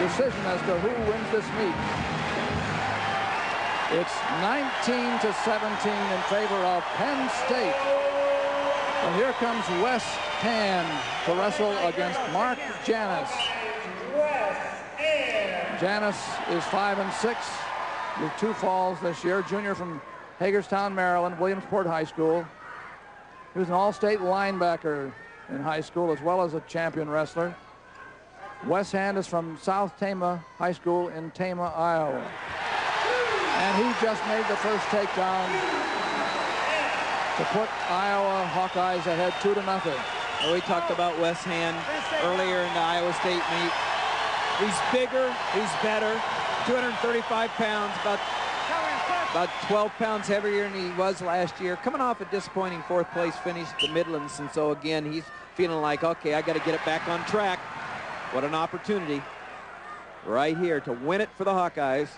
decision as to who wins this meet. It's 19-17 in favor of Penn State. And here comes Wes Hand to wrestle against Mark Janus. Janus is 5-6 with 2 falls this year. Junior from Hagerstown, Maryland, Williamsport High School. He was an all-state linebacker in high school as well as a champion wrestler. Wes Hand is from South Tama High School in Tama, Iowa. And he just made the first takedown to put Iowa Hawkeyes ahead 2-0. Well, we talked about Wes Hand earlier in the Iowa State meet. He's bigger, he's better, 235 pounds, about 12 pounds heavier than he was last year. Coming off a disappointing 4th place finish at the Midlands, and so again, he's feeling like, okay, I got to get it back on track. What an opportunity right here to win it for the Hawkeyes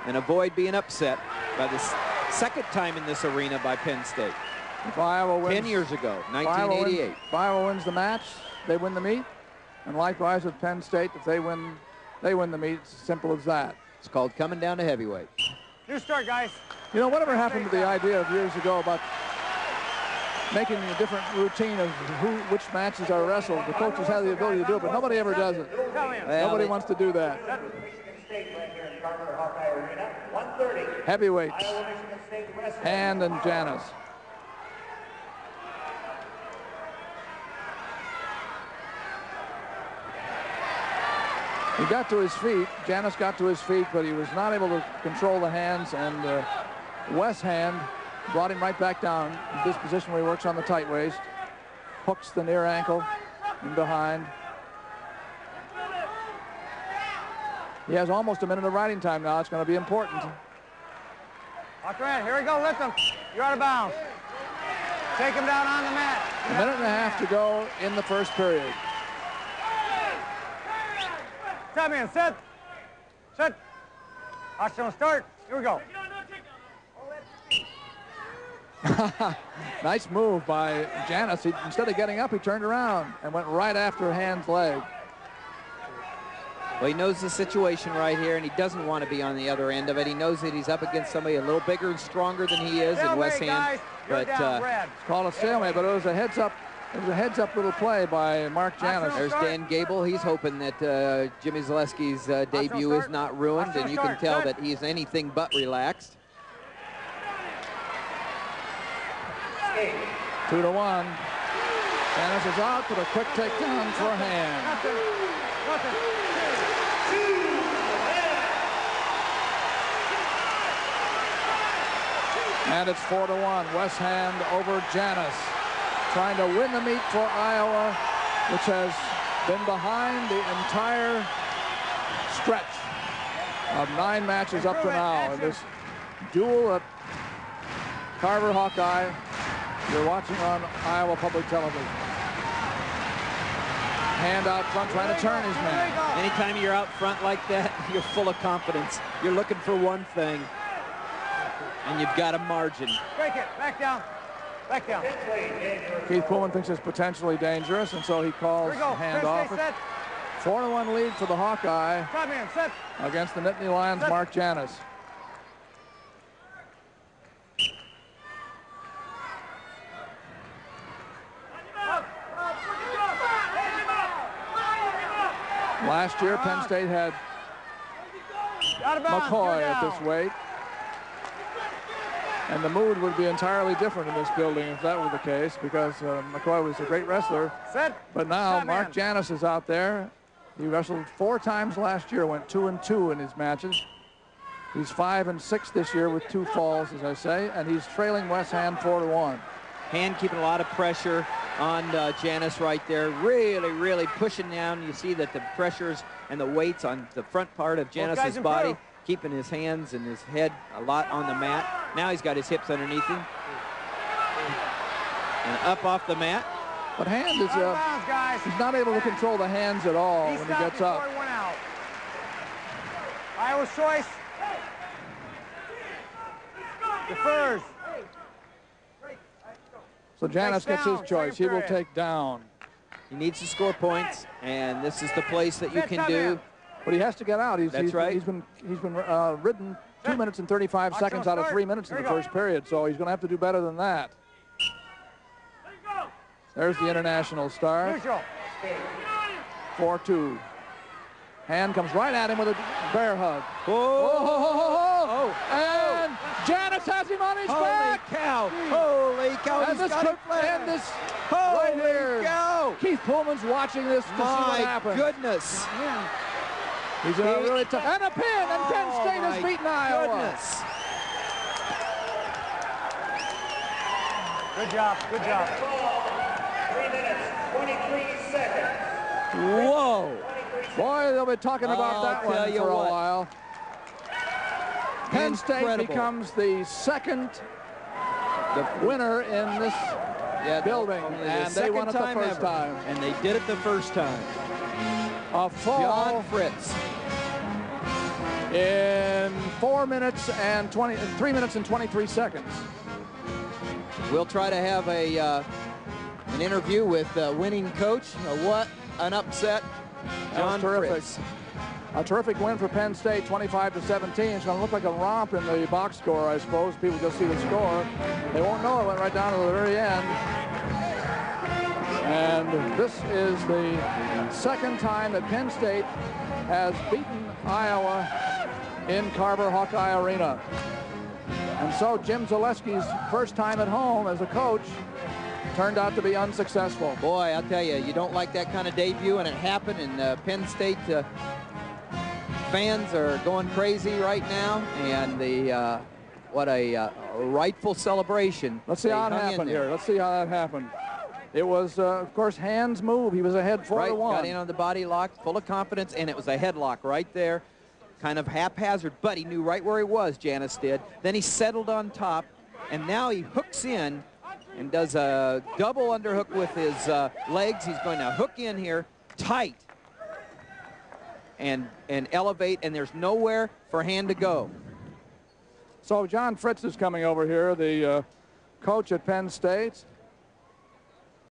and avoid being upset by the second time in this arena by Penn State. If Iowa wins, 10 years ago, 1988. If Iowa wins the match, they win the meet. And likewise with Penn State, if they win the meet. It's as simple as that. It's called coming down to heavyweight. New start, guys. You know, whatever happened to the idea of years ago about making a different routine of which matches are wrestled? The coaches have the ability to do it, but nobody ever does it. Well, nobody wants to do that. Heavyweights, Hand and Janus. He got to his feet. Janus got to his feet, but he was not able to control the hands, and Wes Hand brought him right back down in this position where he works on the tight waist, hooks the near ankle and behind. He has almost a minute of riding time now. It's going to be important. Walk around. Here we go. Lift him. You're out of bounds. Take him down on the mat. A minute and a half to go in the first period. Stop, man. Sit. Sit. Watch them start. Here we go. Nice move by Janus. Instead of getting up, he turned around and went right after Hand's leg. Well, he knows the situation right here, and he doesn't want to be on the other end of it. He knows that he's up against somebody a little bigger and stronger than he is in Wes Hand. But it's called a stalemate, but it was a heads-up. It was a heads-up little play by Mark Janus. There's Dan Gable. He's hoping that Jimmy Zaleski's debut is not ruined, and you can tell that he's anything but relaxed. 2-1. Janus is out, but a quick takedown for Hand. And it's 4-1. Wes Hand over Janus, trying to win the meet for Iowa, which has been behind the entire stretch of 9 matches up to now in this duel at Carver Hawkeye. You're watching on Iowa Public Television. Hand out front, trying to turn his man. Anytime you're out front like that, you're full of confidence. You're looking for one thing, and you've got a margin. Break it. Back down. Back down. Keith Pullman thinks it's potentially dangerous, and so he calls Hand off. 4-1 lead for the Hawkeye against the Nittany Lions' Mark Janus. Last year, Penn State had McCoy at this weight. And the mood would be entirely different in this building if that were the case, because McCoy was a great wrestler. But now Mark Janus is out there. He wrestled 4 times last year, went 2-2 in his matches. He's 5-6 this year with 2 falls, as I say, and he's trailing Wes Hand 4-1. Hand keeping a lot of pressure on Janus right there, really pushing down. You see that the pressures and the weights on the front part of Janus's body, keeping his hands and his head a lot on the mat. Now he's got his hips underneath him. And up off the mat. But Hand is, he's not able to control the hands at all when he gets up. Iowa's choice. Defers. So Janus gets his choice. He will take down. He needs to score points, and this is the place that you can do But he has to get out. That's right. He's been ridden 2 minutes and 35 seconds out of 3 minutes in the first period, so he's going to have to do better than that. There's the international star. 4-2. Hand comes right at him with a bear hug. Oh. And Janus has him on his back. Holy cow. And this could end this right here. Cow. Keith Pullman's watching this to see what happens. My goodness. He's in a really tough. And a pin, and Penn State has beaten Iowa. Goodness. Good job, good job. 3 minutes, 23 seconds. Whoa. Boy, they'll be talking about that one for a while. Penn State becomes the second winner in this building, and they won it the first time. And they did it the first time. A fall John Fritz. in 3 minutes and 23 seconds. We'll try to have an interview with winning coach. What an upset. John Fritz. A terrific win for Penn State, 25-17. It's going to look like a romp in the box score, I suppose. People go see the score. They won't know it went right down to the very end. And this is the second time that Penn State has beaten Iowa in Carver Hawkeye Arena. And so Jim Zaleski's first time at home as a coach turned out to be unsuccessful. Boy, I'll tell you, you don't like that kind of debut, and it happened, and Penn State fans are going crazy right now, and the what a rightful celebration. Let's see how it happened here. Let's see how that happened. It was, of course, Hand's move. He was ahead 4-1. Got in on the body lock, full of confidence, and it was a headlock right there. Kind of haphazard, but he knew right where he was, Janus did. Then he settled on top, and now he hooks in and does a double underhook with his legs. He's going to hook in here tight and elevate, and there's nowhere for Hand to go. So John Fritz is coming over here, the coach at Penn State.